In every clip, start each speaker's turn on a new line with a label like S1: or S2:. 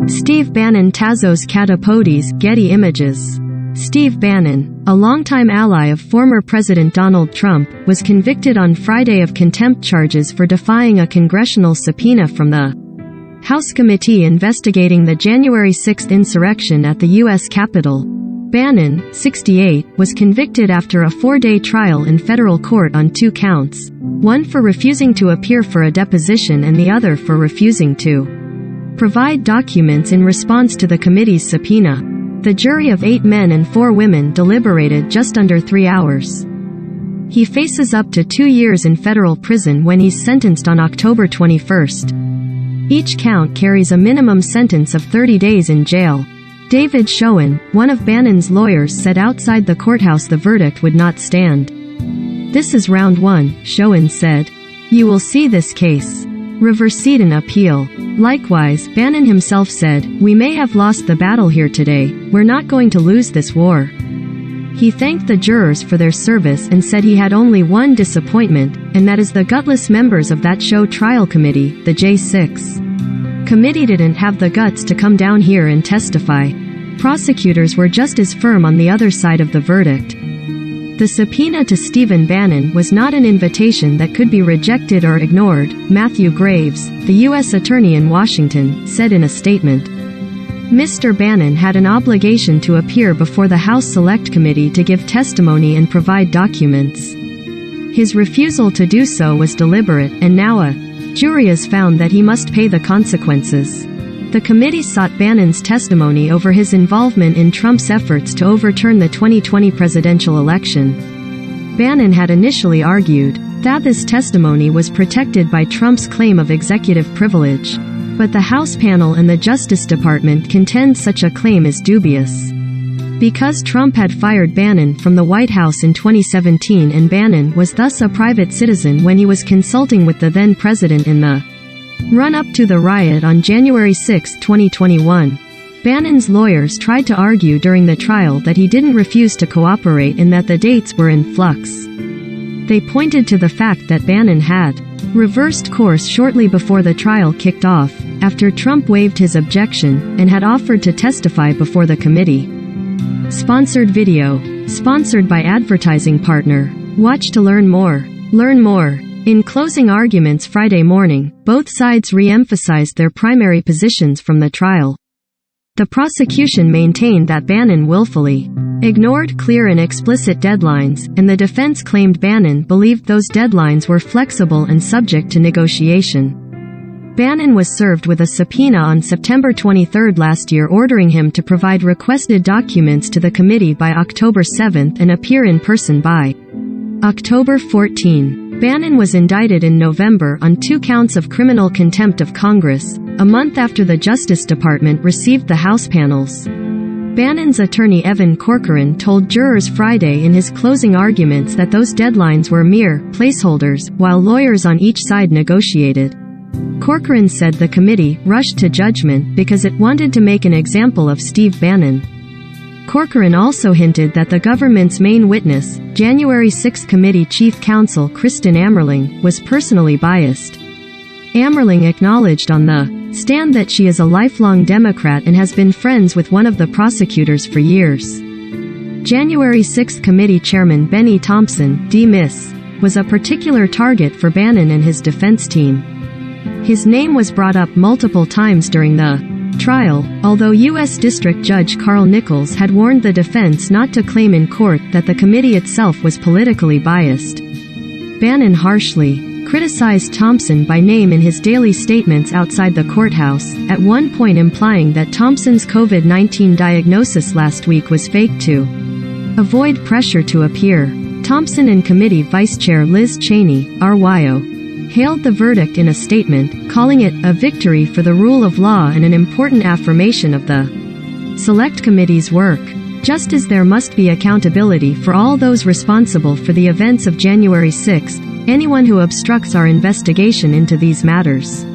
S1: Steve Bannon Tazos Catapodes, Getty Images. Steve Bannon, a longtime ally of former President Donald Trump, was convicted on Friday of contempt charges for defying a congressional subpoena from the House committee investigating the January 6 insurrection at the U.S. Capitol. Bannon, 68, was convicted after a 4-day trial in federal court on 2 counts, one for refusing to appear for a deposition and the other for refusing to provide documents in response to the committee's subpoena. The jury of 8 men and 4 women deliberated just under 3 hours. He faces up to 2 years in federal prison when he's sentenced on October 21. Each count carries a minimum sentence of 30 days in jail. David Schoen, one of Bannon's lawyers, said outside the courthouse the verdict would not stand. "This is round 1, Schoen said. "You will see this case reversed in appeal." Likewise, Bannon himself said, "We may have lost the battle here today, we're not going to lose this war." He thanked the jurors for their service and said he had only one disappointment, and that is the gutless members of that show trial committee, the J6 committee didn't have the guts to come down here and testify. Prosecutors were just as firm on the other side of the verdict. The subpoena to Stephen Bannon was not an invitation that could be rejected or ignored, Matthew Graves, the U.S. Attorney in Washington, said in a statement. Mr. Bannon had an obligation to appear before the House Select Committee to give testimony and provide documents. His refusal to do so was deliberate, and now a jury has found that he must pay the consequences. The committee sought Bannon's testimony over his involvement in Trump's efforts to overturn the 2020 presidential election. Bannon had initially argued that this testimony was protected by Trump's claim of executive privilege, but the House panel and the Justice Department contend such a claim is dubious. Because Trump had fired Bannon from the White House in 2017 and Bannon was thus a private citizen when he was consulting with the then president in the run-up to the riot on January 6, 2021. Bannon's lawyers tried to argue during the trial that he didn't refuse to cooperate and that the dates were in flux. They pointed to the fact that Bannon had reversed course shortly before the trial kicked off, after Trump waived his objection, and had offered to testify before the committee. Sponsored video. Sponsored by advertising partner. Watch to learn more. Learn more. In closing arguments Friday morning, both sides re-emphasized their primary positions from the trial. The prosecution maintained that Bannon willfully ignored clear and explicit deadlines, and the defense claimed Bannon believed those deadlines were flexible and subject to negotiation. Bannon was served with a subpoena on September 23 last year ordering him to provide requested documents to the committee by October 7 and appear in person by October 14. Bannon was indicted in November on 2 counts of criminal contempt of Congress, a month after the Justice Department received the House panels. Bannon's attorney Evan Corcoran told jurors Friday in his closing arguments that those deadlines were mere placeholders, while lawyers on each side negotiated. Corcoran said the committee rushed to judgment because it wanted to make an example of Steve Bannon. Corcoran also hinted that the government's main witness, January 6 Committee Chief Counsel Kristen Ammerling, was personally biased. Ammerling acknowledged on the stand that she is a lifelong Democrat and has been friends with one of the prosecutors for years. January 6 Committee Chairman Benny Thompson, D-Miss, was a particular target for Bannon and his defense team. His name was brought up multiple times during the trial, although U.S. District Judge Carl Nichols had warned the defense not to claim in court that the committee itself was politically biased. Bannon harshly criticized Thompson by name in his daily statements outside the courthouse, at one point implying that Thompson's COVID-19 diagnosis last week was fake to avoid pressure to appear. Thompson and committee Vice Chair Liz Cheney, RYO, hailed the verdict in a statement, calling it a victory for the rule of law and an important affirmation of the Select Committee's work. Just as there must be accountability for all those responsible for the events of January 6, anyone who obstructs our investigation into these matters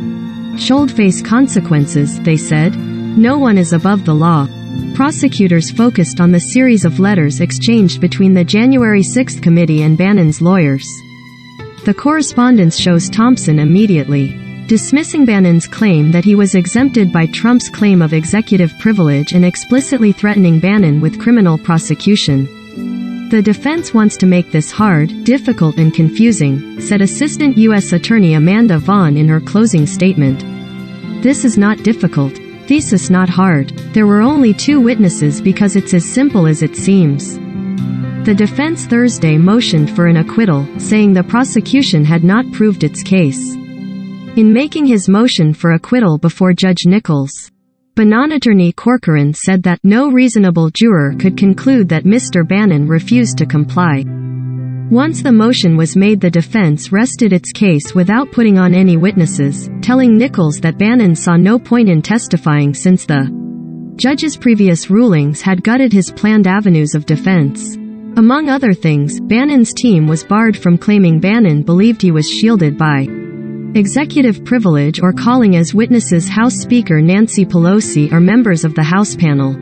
S1: should face consequences, they said. No one is above the law. Prosecutors focused on the series of letters exchanged between the January 6 committee and Bannon's lawyers. The correspondence shows Thompson immediately dismissing Bannon's claim that he was exempted by Trump's claim of executive privilege and explicitly threatening Bannon with criminal prosecution. "The defense wants to make this hard, difficult and confusing," said Assistant U.S. Attorney Amanda Vaughn in her closing statement. "This is not difficult. Thesis not hard. There were only 2 witnesses because it's as simple as it seems." The defense Thursday motioned for an acquittal, saying the prosecution had not proved its case. In making his motion for acquittal before Judge Nichols, Bannon attorney Corcoran said that no reasonable juror could conclude that Mr. Bannon refused to comply. Once the motion was made, the defense rested its case without putting on any witnesses, telling Nichols that Bannon saw no point in testifying since the judge's previous rulings had gutted his planned avenues of defense. Among other things, Bannon's team was barred from claiming Bannon believed he was shielded by executive privilege or calling as witnesses House Speaker Nancy Pelosi or members of the House panel.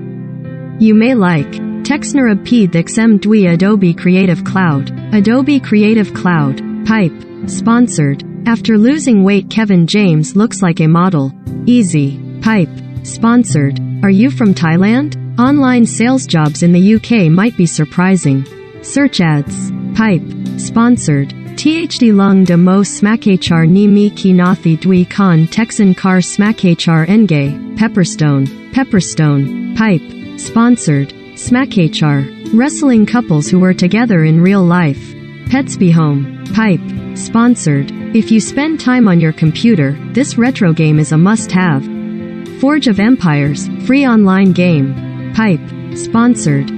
S1: You may like Texner Abpid XM Dwi Adobe Creative Cloud. Adobe Creative Cloud. Pipe. Sponsored. After losing weight, Kevin James looks like a model. Easy. Pipe. Sponsored. Are you from Thailand? Online sales jobs in the UK might be surprising. Search ads. Pipe. Sponsored. THD Lung de Mo Smakachar Ni Mi Ki Nathi Dwi Khan Texan Kar Smakachar Enge. Pepperstone. Pipe. Sponsored. Smakachar. Wrestling couples who were together in real life. Petsby Home. Pipe. Sponsored. If you spend time on your computer, this retro game is a must-have. Forge of Empires. Free online game. Pipe. Sponsored.